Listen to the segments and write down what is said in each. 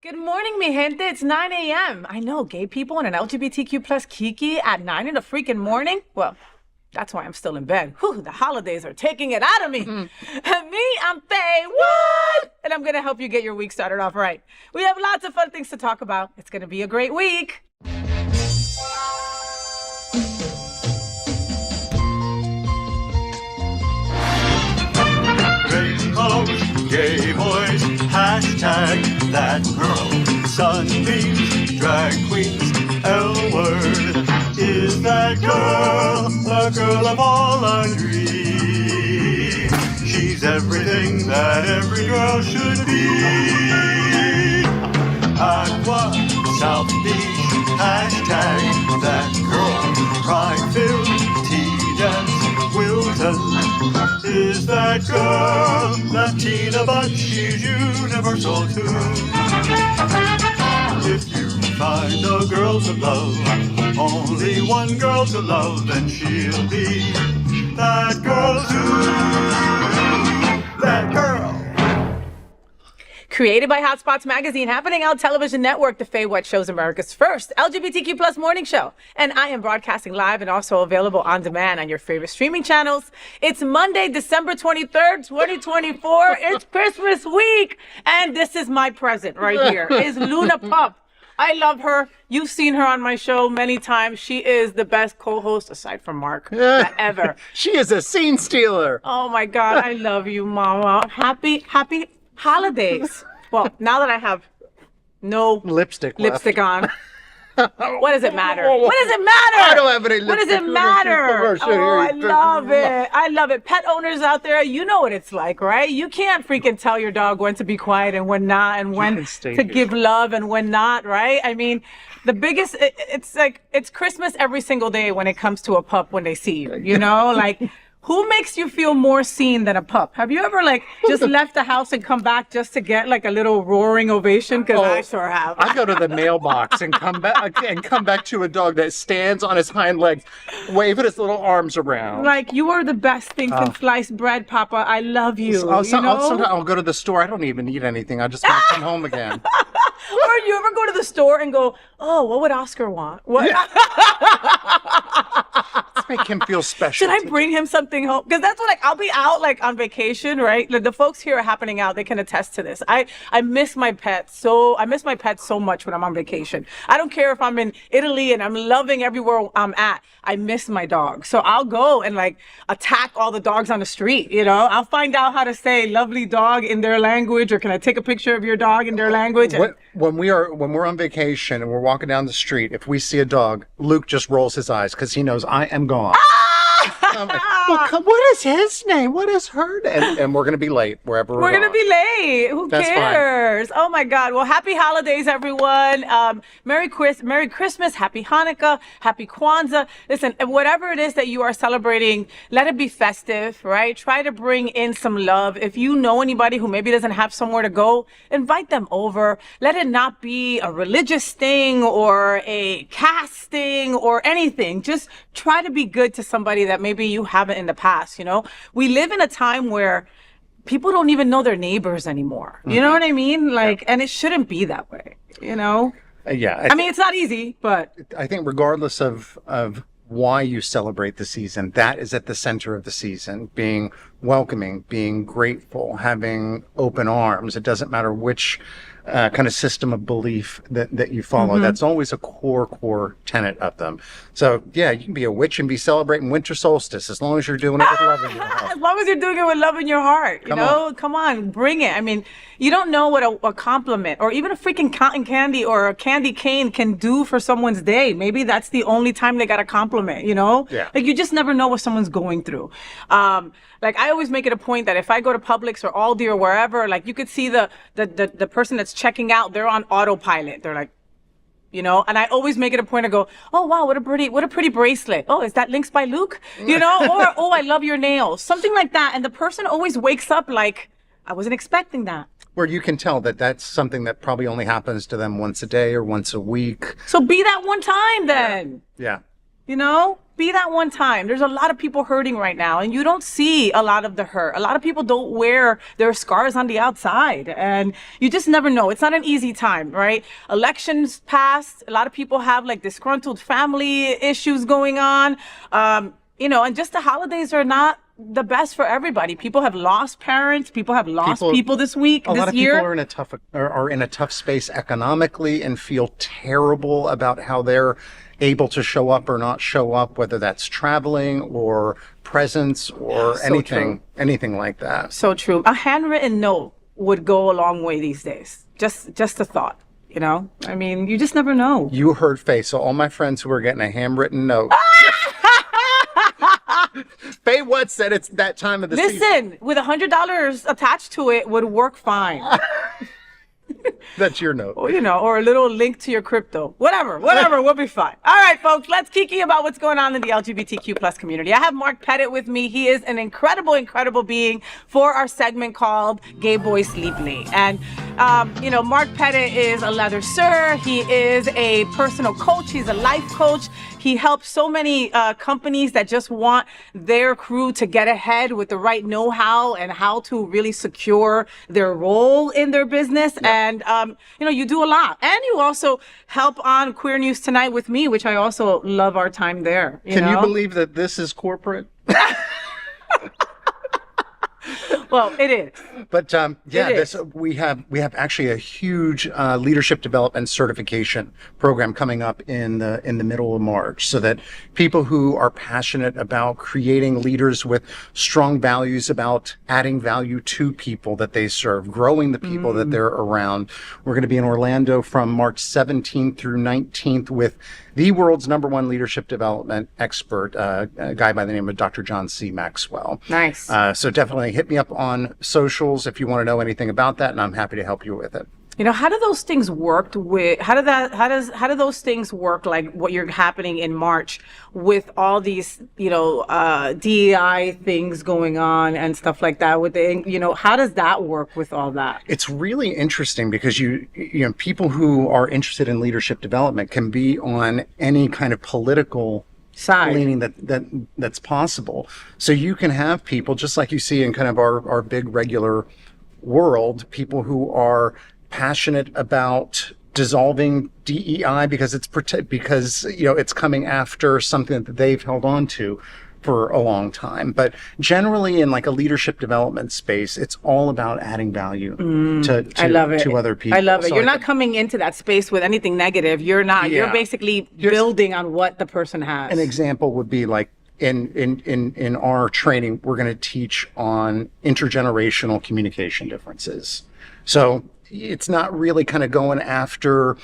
Good morning, mi gente. It's 9 a.m. I know, gay people and an LGBTQ plus kiki at 9 in the freaking morning? Well, that's why I'm still in bed. Whew, the holidays are taking it out of me. And me, I'm FayWhat! And I'm going to help you get your week started off right. We have lots of fun things to talk about. It's going to be a great week. Gay boys, hashtag that girl. Sunbeams, drag queens, L-word. Is that girl the girl of all our dreams? She's everything that every girl should be. Aqua, South Beach, hashtag that girl. Pride-filled, tea-dance, Wilton. Is that girl Latina, but she's universal too. If you find a girl to love, only one girl to love, then she'll be that girl too. That girl. Created by Hotspots Magazine, happening on television network, the FayWhat show's America's first LGBTQ plus morning show. And I am broadcasting live and also available on demand on your favorite streaming channels. It's Monday, December 23rd, 2024. It's Christmas week. And this is my present right here. Is Luna Pup. I love her. You've seen her on my show many times. She is the best co-host, aside from Mark, ever. She is a scene stealer. Oh my God, I love you, Mama. Happy holidays. Well, now that I have no lipstick on, what does it matter? What does it matter? I don't have any lipstick. What does it matter? Oh, I love it. I love it. Pet owners out there, you know what it's like, right? You can't freaking tell your dog when to be quiet and when not, and when to give love and when not, right? I mean, the biggest, it's Christmas every single day when it comes to a pup when they see you, you know? Like, who makes you feel more seen than a pup? Have you ever just left the house and come back just to get a little roaring ovation? Because I sure have. I go to the mailbox and come back to a dog that stands on his hind legs, waving his little arms around. Like, you are the best thing since sliced bread, Papa. I love you. Sometimes I'll go to the store. I don't even eat anything. I just want to come home again. Or you ever go to the store and go, oh, what would Oscar want? What? Yeah. Let's make him feel special. Should I bring him something home? Because that's what I'll be out on vacation, right? The folks here are happening out. They can attest to this. I miss my pets I miss my pets so much when I'm on vacation. I don't care if I'm in Italy and I'm loving everywhere I'm at. I miss my dog. So I'll go and attack all the dogs on the street, you know? I'll find out how to say lovely dog in their language, or can I take a picture of your dog in their language? When we're on vacation and we're walking down the street, if we see a dog, Luke just rolls his eyes because he knows I am gone. What is his name? What is her name? And we're going to be late wherever we're going to be late. Who cares? Fine. Oh my God. Well, happy holidays, everyone. Merry Christmas, happy Hanukkah, happy Kwanzaa. Listen, whatever it is that you are celebrating, let it be festive, right? Try to bring in some love. If you know anybody who maybe doesn't have somewhere to go, invite them over. Let it not be a religious thing or a caste thing or anything. Just try to be good to somebody that maybe you haven't in the past, you know? We live in a time where people don't even know their neighbors anymore. You know what I mean? And it shouldn't be that way, you know? Yeah. I mean, it's not easy, but I think regardless of why you celebrate the season, that is at the center of the season. Being welcoming, being grateful, having open arms. It doesn't matter which kind of system of belief that you follow. Mm-hmm. That's always a core tenet of them. So yeah, you can be a witch and be celebrating winter solstice as long as you're doing it with love in your heart. As long as you're doing it with love in your heart, come on, bring it. I mean, you don't know what a compliment or even a freaking cotton candy or a candy cane can do for someone's day. Maybe that's the only time they got a compliment, you know? Yeah. You just never know what someone's going through. I always make it a point that if I go to Publix or Aldi or wherever, you could see the person that's checking out, they're on autopilot. They're like, you know, and I always make it a point to go, oh wow, what a pretty bracelet. Oh, is that Links by Luke? You know, or oh, I love your nails. Something like that. And the person always wakes up like, I wasn't expecting that. Where you can tell that that's something that probably only happens to them once a day or once a week. So be that one time then. Yeah. You know, be that one time. There's a lot of people hurting right now, and you don't see a lot of the hurt. A lot of people don't wear their scars on the outside, and you just never know. It's not an easy time, right? Elections passed. A lot of people have like disgruntled family issues going on. You know, and just the holidays are not the best for everybody. People have lost parents. People have lost people this week, this year. A lot of people are in a tough space economically and feel terrible about how they're able to show up or not show up, whether that's traveling or presents or anything like that. So true. A handwritten note would go a long way these days. Just a thought, you know? I mean, you just never know. You heard Faye. So all my friends who are getting a handwritten note. FayWhat said it's that time of the season. Listen, with $100 attached to it would work fine. That's your note. Or, you know, or a little link to your crypto. Whatever, we'll be fine. All right, folks, let's kiki about what's going on in the LGBTQ plus community. I have Mark Pettitt with me. He is an incredible being for our segment called Gay Boys Sleep Late. And, you know, Mark Pettitt is a leather sir. He is a personal coach. He's a life coach. He helps so many companies that just want their crew to get ahead with the right know-how and how to really secure their role in their business. Yep. And, you know, you do a lot. And you also help on Queer News Tonight with me, which I also love our time there. Can you believe that this is corporate? Well, it is. But we have actually a huge leadership development certification program coming up in the middle of March, so that people who are passionate about creating leaders with strong values about adding value to people that they serve, growing the people that they're around. We're going to be in Orlando from March 17th through 19th with the world's #1 leadership development expert, a guy by the name of Dr. John C. Maxwell. Nice. So definitely hit me up on socials if you want to know anything about that, and I'm happy to help you with it. You know, how do those things work with, how do those things work, like what you're happening in March with all these, you know, DEI things going on and stuff like that with the, you know, how does that work with all that? It's really interesting because you know, people who are interested in leadership development can be on any kind of political side leaning that's possible. So you can have people, just like you see in kind of our big regular world, people who are passionate about dissolving DEI because you know, it's coming after something that they've held on to for a long time. But generally in like a leadership development space, it's all about adding value to other people. I love it. So You're not coming into that space with anything negative. You're not. Yeah. You're basically building on what the person has. An example would be like in our training, we're going to teach on intergenerational communication differences. So it's not really kind of going after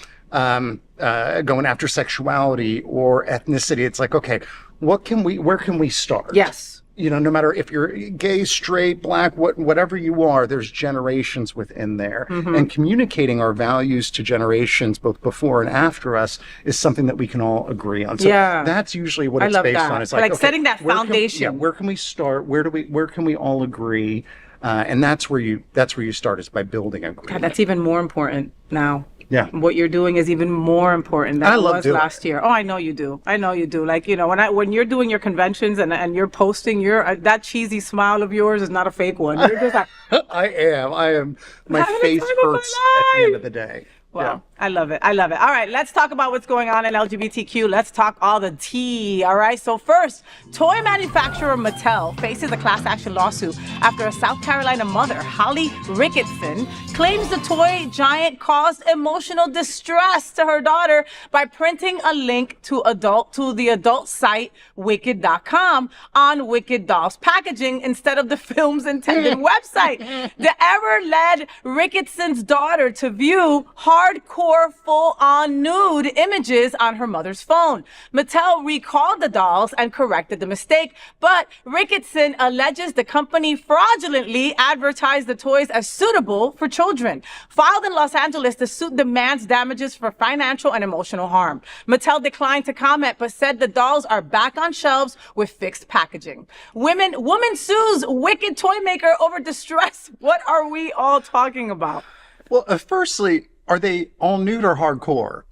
sexuality or ethnicity. It's like, okay, where can we start? Yes. You know, no matter if you're gay, straight, black, whatever you are, there's generations within there. Mm-hmm. And communicating our values to generations, both before and after us, is something that we can all agree on. So that's usually what it's based on. It's like okay, setting that foundation. Where can we start? Where can we all agree? And that's where you start, is by building agreement. God, that's even more important now. Yeah. What you're doing is even more important than it was last year. Oh, I know you do. Like, you know, when you're doing your conventions and you're posting that cheesy smile of yours is not a fake one. You're just like, I am. My face hurts at the end of the day. Well, yeah. I love it. All right, let's talk about what's going on in LGBTQ. Let's talk all the tea, all right? So first, toy manufacturer Mattel faces a class action lawsuit after a South Carolina mother, Holly Ricketson, claims the toy giant caused emotional distress to her daughter by printing a link to the adult site Wicked.com on Wicked Dolls packaging instead of the film's intended website. The error led Ricketson's daughter to view hardcore full-on nude images on her mother's phone. Mattel recalled the dolls and corrected the mistake, but Ricketson alleges the company fraudulently advertised the toys as suitable for children. Filed in Los Angeles, the suit demands damages for financial and emotional harm. Mattel declined to comment, but said the dolls are back on shelves with fixed packaging. Woman sues Wicked toy maker over distress. What are we all talking about? Well, firstly, are they all nude or hardcore?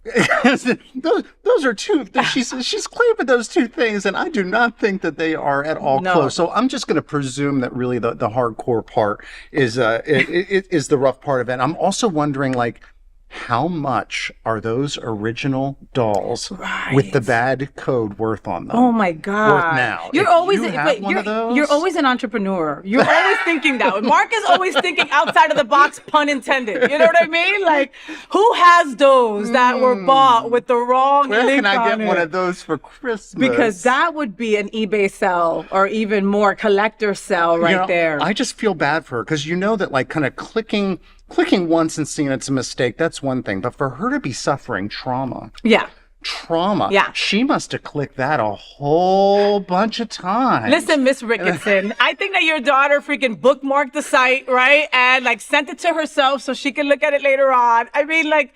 those are two. She's claiming those two things, and I do not think that they are at all close. So I'm just going to presume that really the hardcore part is is the rough part of it. I'm also wondering, like, how much are those original dolls with the bad code worth on them? Oh my God! Worth now. You're If always you have one of those, you're always an entrepreneur. You're always thinking that. Mark is always thinking outside of the box, pun intended. You know what I mean? Like, who has those that were bought with the wrong where link can I on get it? one of those for Christmas? Because that would be an eBay sell, or even more collector sell there. I just feel bad for her, because you know that, like, kind of clicking once and seeing it's a mistake, that's one thing. But for her to be suffering trauma, she must have clicked that a whole bunch of times. Listen, Miss Ricketson, I think that your daughter freaking bookmarked the site, right? And like sent it to herself so she can look at it later on. I mean, like,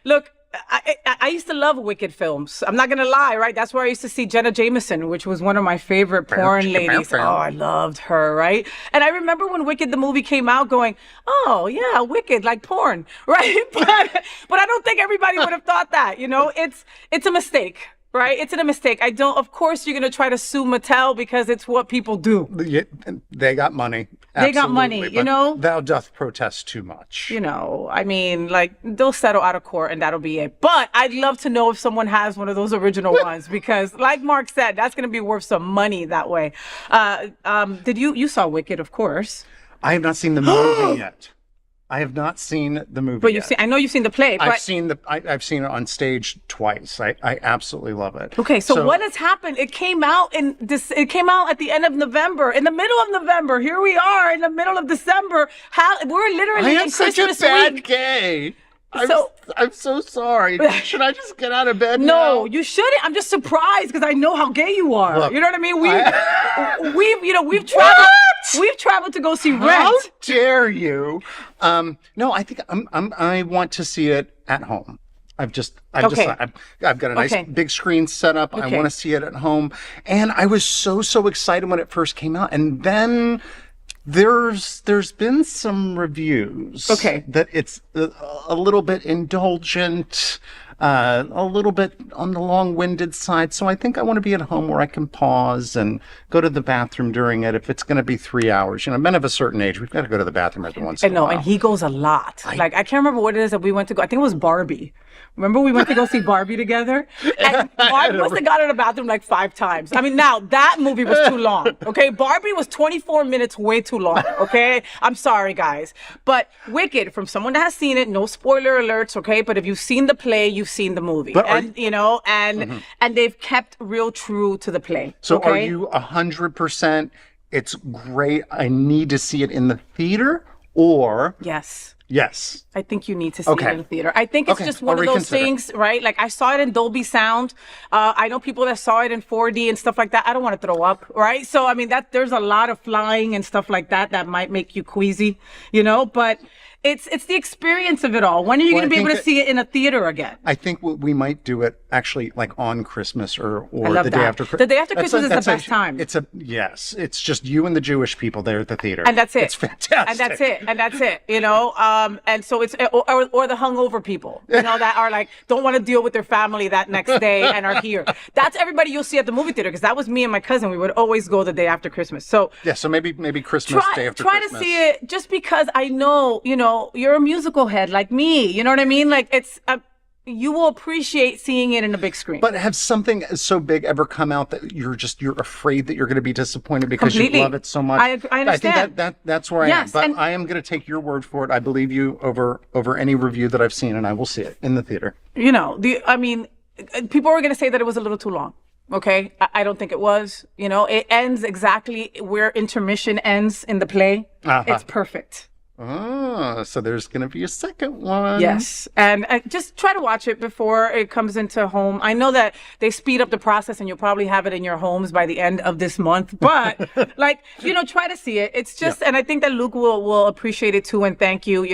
look, I used to love Wicked films. I'm not going to lie, right? That's where I used to see Jenna Jameson, which was one of my favorite porn ladies. Oh, I loved her, right? And I remember when Wicked, the movie, came out going, oh, yeah, Wicked, like porn, right? But I don't think everybody would have thought that, you know? It's a mistake. Right? It's a mistake. Of course, you're going to try to sue Mattel because it's what people do. They got money. They got money, you know? Thou doth protest too much. You know, I mean, like, they'll settle out of court and that'll be it. But I'd love to know if someone has one of those original ones, because like Mark said, that's going to be worth some money that way. You saw Wicked, of course. I have not seen the movie yet. I have not seen the movie. But I know you've seen the play. But I've seen it on stage twice. I absolutely love it. Okay, so what has happened? It came out It came out at the end of November. In the middle of November, here we are in the middle of December. We're literally in Christmas week. I am such a bad gay. I'm so sorry. Should I just get out of bed now? No, you shouldn't. I'm just surprised because I know how gay you are. Look, you know what I mean? We've traveled. We've traveled to go see Rent. How dare you? No, I think I want to see it at home. I've got a nice big screen set up. I want to see it at home. And I was so excited when it first came out. And then there's been some reviews that it's a little bit indulgent, a little bit on the long-winded side. So I think I want to be at home where I can pause and go to the bathroom during it. If it's going to be 3 hours, men of a certain age, we've got to go to the bathroom every once in a while. And he goes a lot. I can't remember what it is that we went to go. I think it was Barbie. Remember we went to go see Barbie together? And Barbie must have got in the bathroom like 5 times. I mean, now that movie was too long, okay? Barbie was 24 minutes way too long, okay? I'm sorry, guys. But Wicked, from someone that has seen it, no spoiler alerts, okay? But if you've seen the play, you've seen the movie. And they've kept real true to the play. So are you 100%, it's great, I need to see it in the theater, or... Yes. I think you need to see it in the theater. I think it's just one of those things, right? Like, I saw it in Dolby Sound. I know people that saw it in 4D and stuff like that. I don't want to throw up, right? So, I mean, there's a lot of flying and stuff like that might make you queasy, but it's the experience of it all. When are you going to be able to see it in a theater again? I think we might do it actually like on Christmas or the day after Christmas. The day after Christmas is the best time. It's just you and the Jewish people there at the theater. And that's it. It's fantastic. And that's it, and so it's, or the hungover people, that are like, don't want to deal with their family that next day and are here. That's everybody you'll see at the movie theater, because that was me and my cousin. We would always go the day after Christmas. So so maybe Christmas, day after Christmas. Try to see it, just because I know, you're a musical head like me. You know what I mean? Like, it's you will appreciate seeing it in a big screen. But have something so big ever come out that you're afraid that you're going to be disappointed because you love it so much? I understand. I think that's where I am. But I am going to take your word for it. I believe you over any review that I've seen, and I will see it in the theater. People are going to say that it was a little too long. Okay, I don't think it was. It ends exactly where intermission ends in the play. It's perfect. Oh, so there's going to be a second one. Yes. And just try to watch it before it comes into home. I know that they speed up the process and you'll probably have it in your homes by the end of this month. But, try to see it. It's just, and I think that Luke will appreciate it too, and thank you.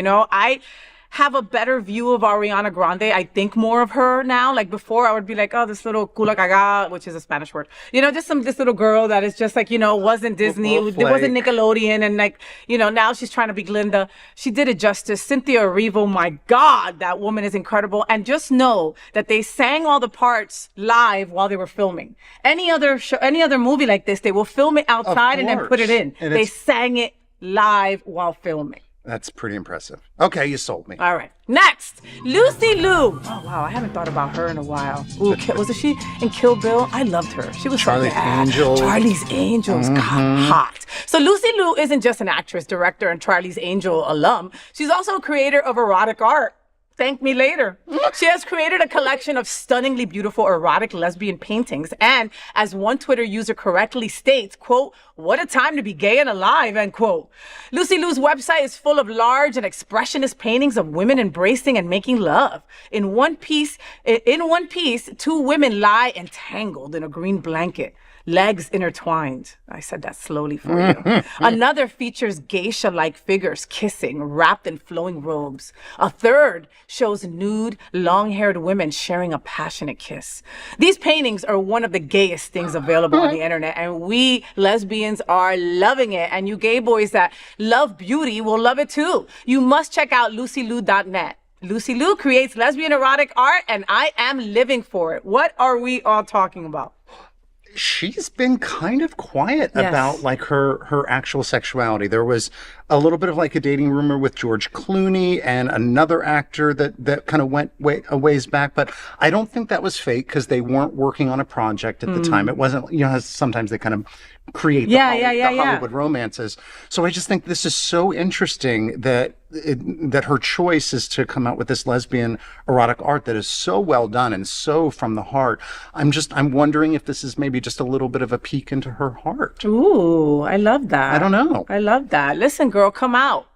have a better view of Ariana Grande. I think more of her now. Like before, I would be like, oh, this little cula caga, which is a Spanish word. Just this little girl that is just like, wasn't Disney, it wasn't Nickelodeon. And like, now she's trying to be Glinda. She did it justice. Cynthia Erivo, my God, that woman is incredible. And just know that they sang all the parts live while they were filming. Any other show, any other movie like this, they will film it outside and then put it in. And they sang it live while filming. That's pretty impressive. Okay, you sold me. All right. Next, Lucy Liu. Oh, wow. I haven't thought about her in a while. Ooh, wasn't she in Kill Bill? I loved her. She was Charlie's Angels. Charlie's Angels. God, hot. So Lucy Liu isn't just an actress, director, and Charlie's Angel alum. She's also a creator of erotic art. Thank me later. She has created a collection of stunningly beautiful erotic lesbian paintings. And as one Twitter user correctly states, quote, what a time to be gay and alive, end quote. Lucy Liu's website is full of large and expressionist paintings of women embracing and making love. In one piece, two women lie entangled in a green blanket, legs intertwined. I said that slowly for you. Another features geisha-like figures kissing, wrapped in flowing robes. A third shows nude, long-haired women sharing a passionate kiss. These paintings are one of the gayest things available on the internet, and we lesbians are loving it. And you gay boys that love beauty will love it too. You must check out lucyliu.net. Lucy Liu creates lesbian erotic art, and I am living for it. What are we all talking about? She's been kind of quiet about like her actual sexuality. There was a little bit of like a dating rumor with George Clooney and another actor that kind of went a ways back, but I don't think that was fake because they weren't working on a project at the time. It wasn't, sometimes they kind of create the Hollywood romances. So I just think this is so interesting that her choice is to come out with this lesbian erotic art that is so well done and so from the heart. I'm wondering if this is maybe just a little bit of a peek into her heart. Ooh, I love that. I don't know. I love that. Listen, girl, come out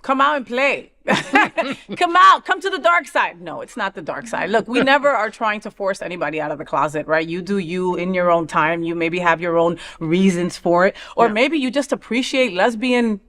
and play. Come to the dark side. No, it's not the dark side. Look, we never are trying to force anybody out of the closet, right? You do you in your own time. You maybe have your own reasons for it, or maybe you just appreciate lesbian-nicity.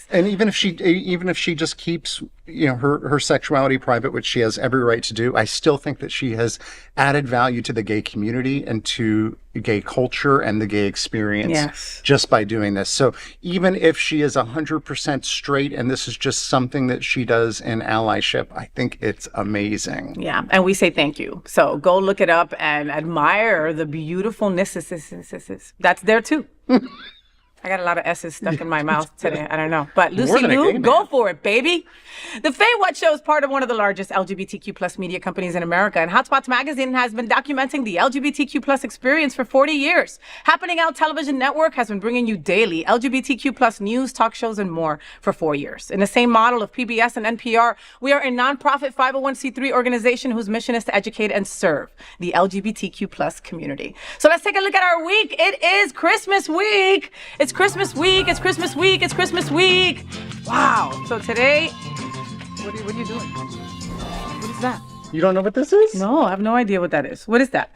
And even if she just keeps, her sexuality private, which she has every right to do, I still think that she has added value to the gay community and to gay culture and the gay experience just by doing this. So even if she is 100% straight and this is just something that she does in allyship, I think it's amazing. Yeah, and we say thank you. So go look it up and admire the beautifulness. That's there too. I got a lot of S's stuck in my mouth today. I don't know. But Lucy Liu, go for it, baby. The FayWhat show is part of one of the largest LGBTQ plus media companies in America. And Hotspots Magazine has been documenting the LGBTQ plus experience for 40 years. Happening Out Television Network has been bringing you daily LGBTQ plus news, talk shows, and more for 4 years. In the same model of PBS and NPR, we are a nonprofit 501c3 organization whose mission is to educate and serve the LGBTQ plus community. So let's take a look at our week. It is Christmas week. It's Christmas week. It's Christmas week. It's Christmas week. Wow. So today, what are you doing? What is that? You don't know what this is? No, I have no idea what that is. What is that?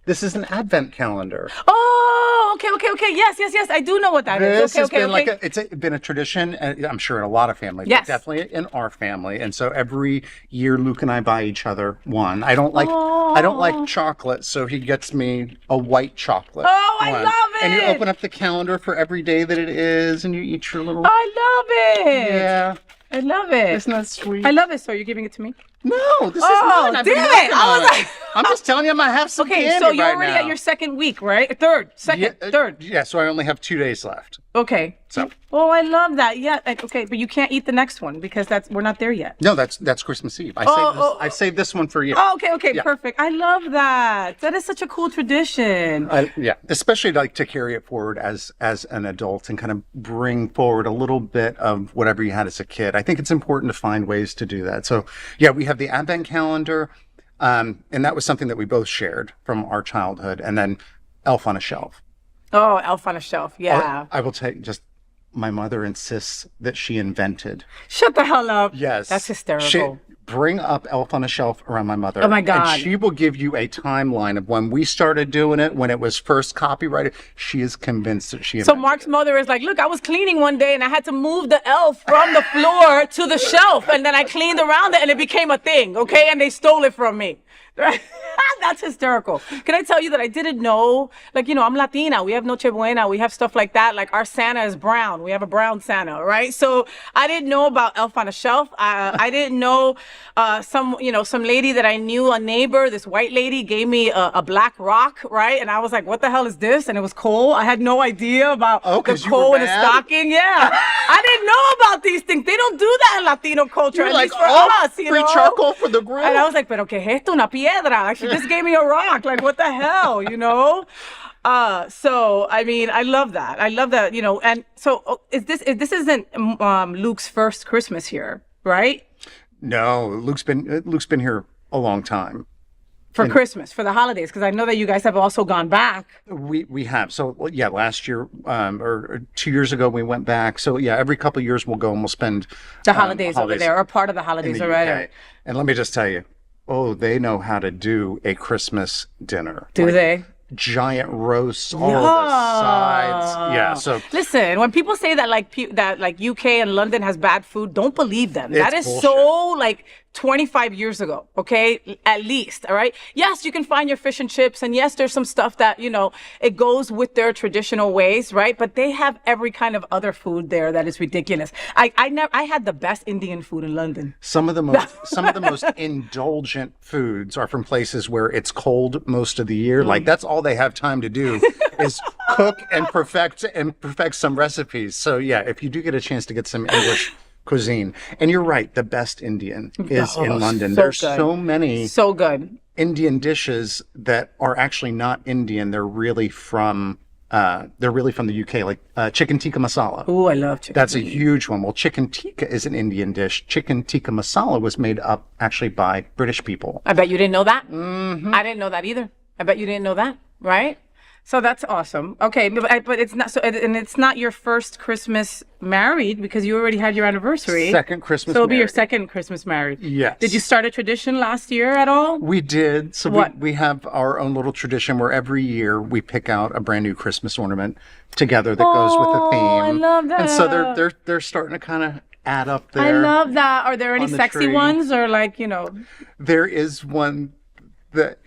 This is an advent calendar. Oh, okay. Yes. I do know what that is. It's been a tradition, and I'm sure in a lot of families, but definitely in our family. And so every year, Luke and I buy each other one. I don't like chocolate, so he gets me a white chocolate. Oh, I love it! And you open up the calendar for every day that it is, and you eat your little. I love it. Yeah. I love it. Isn't that sweet? I love it. So you're giving it to me? No, this is mine. Damn it! I'm just telling you, I'm gonna have some candy so you're right already now. at your second week, right? Third. Yeah, so I only have 2 days left. Okay. So. Oh, I love that. Yeah. Okay, but you can't eat the next one because we're not there yet. No, that's Christmas Eve. I saved this one for you. Oh, okay, yeah. Perfect. I love that. That is such a cool tradition. Especially to carry it forward as an adult and kind of bring forward a little bit of whatever you had as a kid. I think it's important to find ways to do that. So, yeah, we have the Advent calendar, and that was something that we both shared from our childhood, and then Elf on a Shelf. Oh, Elf on a Shelf, yeah. I will tell you, my mother insists that she invented. Shut the hell up. Yes. That's hysterical. bring up Elf on a Shelf around my mother. Oh my God. And she will give you a timeline of when we started doing it, when it was first copyrighted. She is convinced that she So invented Mark's it. mother is like, look, I was cleaning one day and I had to move the elf from the floor to the shelf. And then I cleaned around it and it became a thing, okay? And they stole it from me. That's hysterical. Can I tell you that I didn't know, like, I'm Latina. We have Noche Buena. We have stuff like that. Like our Santa is brown. We have a brown Santa, right? So I didn't know about Elf on a Shelf. I didn't know some lady that I knew, a neighbor, this white lady gave me a black rock, right? And I was like, what the hell is this? And it was coal. I had no idea about the 'cause you coal were in the bad? stocking. Yeah. I didn't know about these things. They don't do that in Latino culture, You're at like, least for oh, us, free charcoal for the grill. And I was like, pero que es esto, una piedra? Like, she just gave me a rock. Like, what the hell, So, I mean, I love that. And so this isn't Luke's first Christmas here, right? No, Luke's been here a long time. For Christmas, for the holidays, because I know that you guys have also gone back. We have. So yeah, last year or 2 years ago we went back. So yeah, every couple of years we'll go and we'll spend The holidays over there, or part of the in holidays the already. UK. And let me just tell you, they know how to do a Christmas dinner. Do they? Giant roasts, all the sides. Yeah. So Listen, when people say that like UK and London has bad food, don't believe them. That is bullshit. so like 25 years ago, okay? At least, all right? Yes, you can find your fish and chips, and yes, there's some stuff that, it goes with their traditional ways, right? But they have every kind of other food there that is ridiculous. I had the best Indian food in London. some of the most indulgent foods are from places where it's cold most of the year. Like that's all they have time to do is cook and perfect some recipes. So yeah, if you do get a chance to get some English cuisine, and you're right, the best Indian is in London. so There's good. so many So good. Indian dishes that are actually not Indian. They're really from the UK, like chicken tikka masala. Ooh, I love chicken. That's a huge one. Well, chicken tikka is an Indian dish. Chicken tikka masala was made up actually by British people. I bet you didn't know that. Mm-hmm. I didn't know that either. I bet you didn't know that, right? So that's awesome. Okay, but it's not so, and it's not your first Christmas married because you already had your anniversary. Second Christmas So it'll be your married. second Christmas married. Yes. Did you start a tradition last year at all? We did. So What? we have our own little tradition where every year we pick out a brand new Christmas ornament together that goes with the theme. I love And so that. they're starting to kind of add up I there. love that. Are there any on the sexy tree. ones or like, There is one that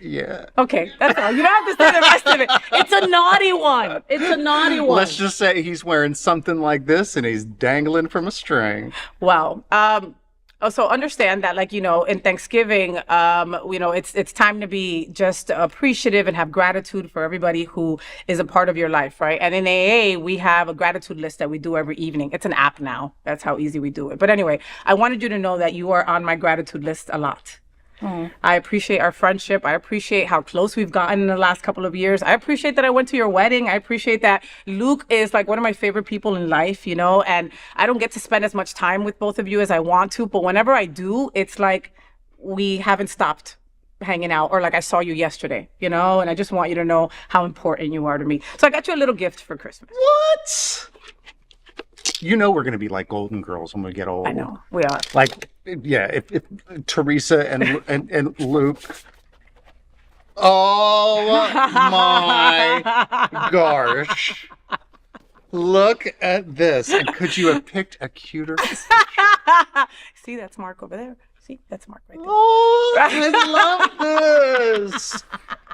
Okay, that's all. You don't have to say the rest of it. It's a naughty one. It's a naughty one. Let's just say he's wearing something like this and he's dangling from a string. Wow. So understand that, like, in Thanksgiving, it's time to be just appreciative and have gratitude for everybody who is a part of your life, right? And in AA, we have a gratitude list that we do every evening. It's an app now. That's how easy we do it. But anyway, I wanted you to know that you are on my gratitude list a lot. I appreciate our friendship. I appreciate how close we've gotten in the last couple of years. I appreciate that I went to your wedding. I appreciate that Luke is like one of my favorite people in life, and I don't get to spend as much time with both of you as I want to. But whenever I do, it's like we haven't stopped hanging out, or like I saw you yesterday, and I just want you to know how important you are to me. So I got you a little gift for Christmas. What? We're going to be like Golden Girls when we get old. I know, we are. Like, yeah, if Teresa and Luke. Oh my gosh. Look at this. And could you have picked a cuter? See, that's Mark over there. See, that's Mark right there. Oh, I love this.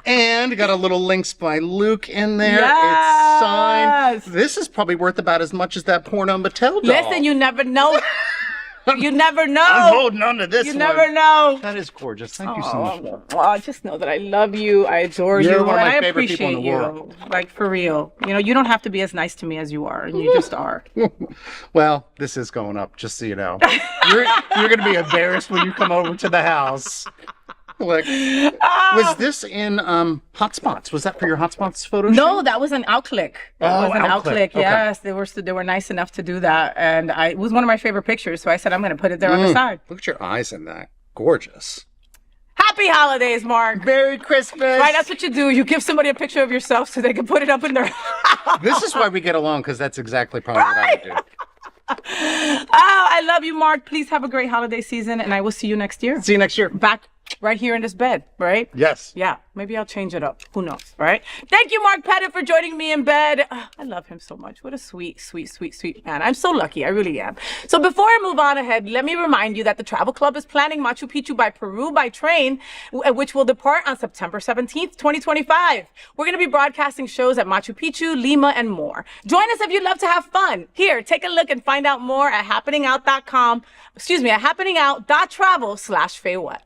And got a little links by Luke in there. It's signed. This is probably worth about as much as that porno Mattel doll. Listen, you never know. You never know. I'm holding on to this You one. never know. That is gorgeous. Thank you so much. Well, just know that I love you. I adore You're you. one of my and I favorite appreciate people in the you. world. Like, for real. You don't have to be as nice to me as you are. And you just are. Well, this is going up, just so you know. You're going to be embarrassed when you come over to the house. Like, was this in Hotspots? Was that for your Hotspots photo shoot? No, that was an outclick. That was an Outclick. outclick. Okay. Yes, they were nice enough to do that, and it was one of my favorite pictures. So I said I'm going to put it there on the side. Look at your eyes in that. Gorgeous. Happy holidays, Mark. Merry Christmas. Right, that's what you do. You give somebody a picture of yourself so they can put it up in their house. This is why we get along, because that's exactly probably what I would do. I love you, Mark. Please have a great holiday season, and I will see you next year. See you next year. Back right here in this bed, right? Yes. Yeah, maybe I'll change it up. Who knows, right? Thank you, Mark Pettitt, for joining me in bed. I love him so much. What a sweet, sweet, sweet, sweet man. I'm so lucky. I really am. So before I move on ahead, let me remind you that the Travel Club is planning Machu Picchu by Peru by train, which will depart on September 17th, 2025. We're going to be broadcasting shows at Machu Picchu, Lima, and more. Join us if you'd love to have fun. Here, take a look and find out more at happeningout.com, at happeningout.travel/FayWhat.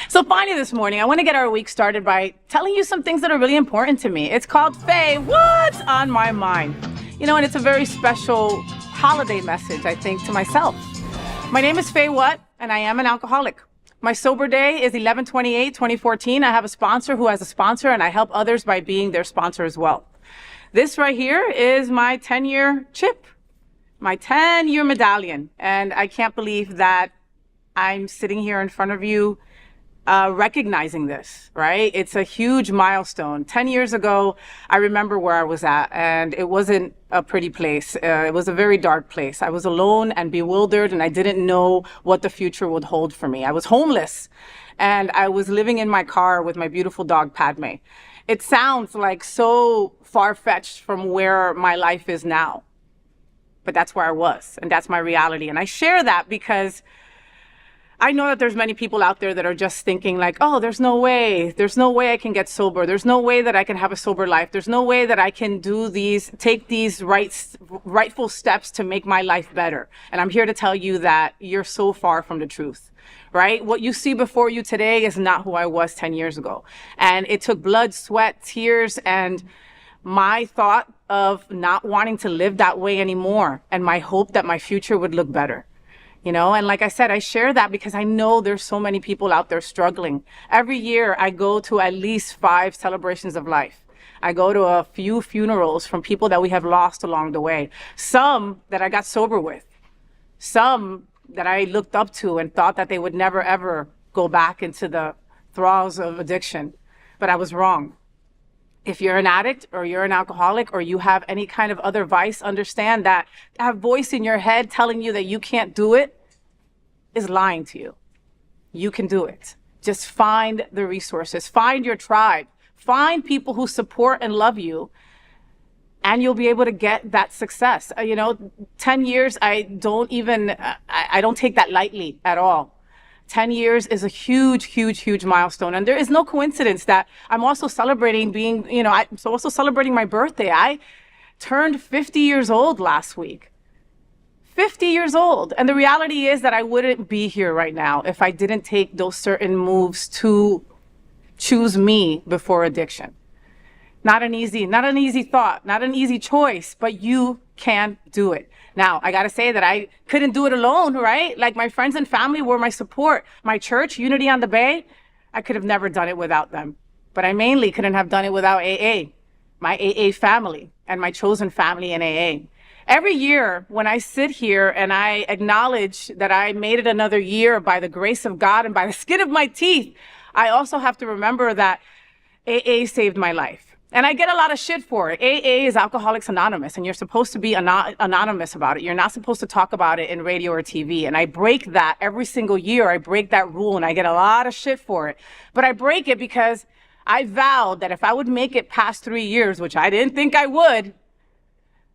So finally this morning, I want to get our week started by telling you some things that are really important to me. It's called Faye, What's on My Mind? You know, and it's a very special holiday message, I think, to myself. My name is FayWhat, and I am an alcoholic. My sober day is 11/28/2014. I have a sponsor who has a sponsor, and I help others by being their sponsor as well. This right here is my 10-year chip, my 10-year medallion, and I can't believe that I'm sitting here in front of you recognizing this, right? It's a huge milestone. 10 years ago, I remember where I was at, and it wasn't a pretty place. It was a very dark place. I was alone and bewildered, and I didn't know what the future would hold for me. I was homeless, and I was living in my car with my beautiful dog, Padme. It sounds like so far-fetched from where my life is now, but that's where I was, and that's my reality. And I share that because I know that there's many people out there that are just thinking like, oh, there's no way I can get sober. There's no way that I can have a sober life. There's no way that I can take these rightful steps to make my life better. And I'm here to tell you that you're so far from the truth, right? What you see before you today is not who I was 10 years ago. And it took blood, sweat, tears, and my thought of not wanting to live that way anymore, and my hope that my future would look better. You know, and like I said, I share that because I know there's so many people out there struggling. Every year I go to at least 5 celebrations of life. I go to a few funerals from people that we have lost along the way. Some that I got sober with. Some that I looked up to and thought that they would never ever go back into the thralls of addiction. But I was wrong. If you're an addict or you're an alcoholic or you have any kind of other vice, understand that that voice in your head telling you that you can't do it is lying to you. You can do it. Just find the resources, find your tribe, find people who support and love you, and you'll be able to get that success. 10 years, I don't take that lightly at all. 10 years is a huge, huge, huge milestone. And there is no coincidence that I'm also celebrating I'm also celebrating my birthday. I turned 50 years old last week. 50 years old. And the reality is that I wouldn't be here right now if I didn't take those certain moves to choose me before addiction. Not an easy thought, not an easy choice, but you can do it. Now, I got to say that I couldn't do it alone, right? Like, my friends and family were my support. My church, Unity on the Bay, I could have never done it without them. But I mainly couldn't have done it without AA, my AA family, and my chosen family in AA. Every year when I sit here and I acknowledge that I made it another year by the grace of God and by the skin of my teeth, I also have to remember that AA saved my life. And I get a lot of shit for it. AA is Alcoholics Anonymous, and you're supposed to be anonymous about it. You're not supposed to talk about it in radio or TV. And I break that every single year. I break that rule, and I get a lot of shit for it. But I break it because I vowed that if I would make it past 3 years, which I didn't think I would,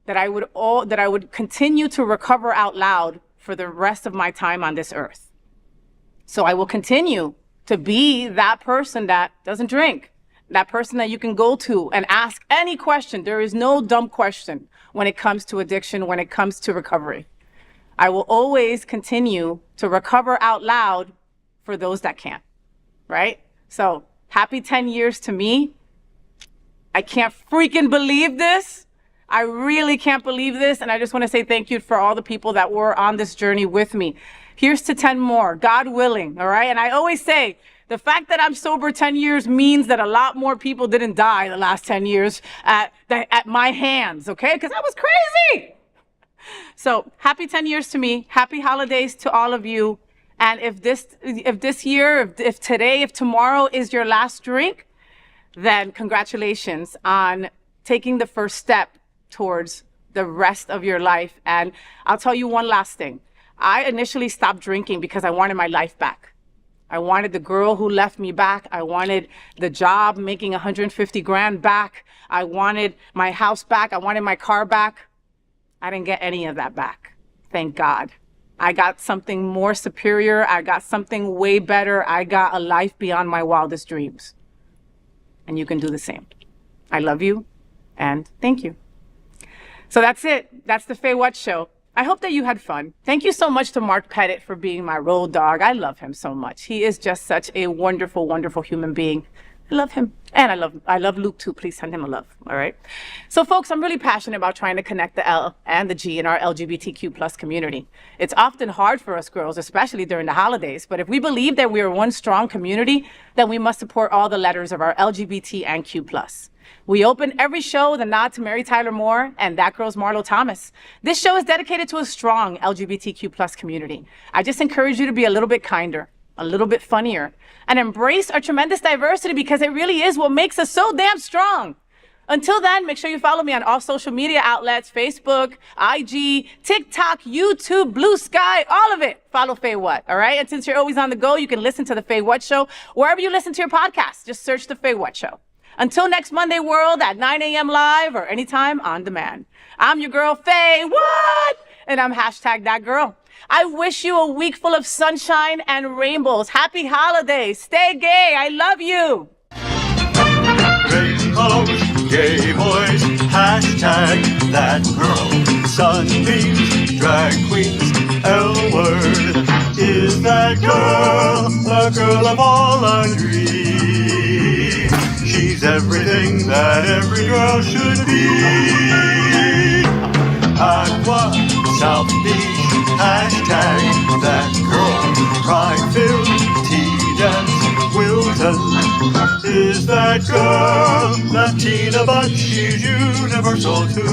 that I would continue to recover out loud for the rest of my time on this earth. So I will continue to be that person that doesn't drink, that person that you can go to and ask any question. There is no dumb question when it comes to addiction, when it comes to recovery. I will always continue to recover out loud for those that can't, right? So happy 10 years to me. I can't freaking believe this. I really can't believe this. And I just want to say thank you for all the people that were on this journey with me. Here's to 10 more, God willing, all right? And I always say, the fact that I'm sober 10 years means that a lot more people didn't die the last 10 years at my hands, okay? Because that was crazy. So happy 10 years to me. Happy holidays to all of you. And if this year, if today, if tomorrow is your last drink, then congratulations on taking the first step towards the rest of your life. And I'll tell you one last thing. I initially stopped drinking because I wanted my life back. I wanted the girl who left me back. I wanted the job making 150 grand back. I wanted my house back. I wanted my car back. I didn't get any of that back. Thank God. I got something more superior. I got something way better. I got a life beyond my wildest dreams. And you can do the same. I love you and thank you. So that's it. That's the FayWhat show. I hope that you had fun. Thank you so much to Mark Pettitt for being my road dog. I love him so much. He is just such a wonderful, wonderful human being. I love him. And I love Luke too. Please send him a love. All right. So folks, I'm really passionate about trying to connect the L and the G in our LGBTQ plus community. It's often hard for us girls, especially during the holidays. But if we believe that we are one strong community, then we must support all the letters of our LGBT and Q plus. We open every show with a nod to Mary Tyler Moore and That Girl's Marlo Thomas. This show is dedicated to a strong LGBTQ plus community. I just encourage you to be a little bit kinder, a little bit funnier, and embrace our tremendous diversity because it really is what makes us so damn strong. Until then, make sure you follow me on all social media outlets, Facebook, IG, TikTok, YouTube, Blue Sky, all of it. Follow FayWhat, all right? And since you're always on the go, you can listen to The FayWhat Show wherever you listen to your podcast. Just search The FayWhat Show. Until next Monday, world, at 9 a.m. live or anytime on demand. I'm your girl, FayWhat, and I'm #ThatGirl. I wish you a week full of sunshine and rainbows. Happy holidays. Stay gay. I love you. Rainbows, gay boys, #ThatGirl. Sunbeams, drag queens, L-word. Is that girl the girl of all our dreams? She's everything that every girl should be. Aqua, South Beach, #ThatGirl. Pride-filled, tea-dance, Wilton. Is that girl Latina, but she's universal too.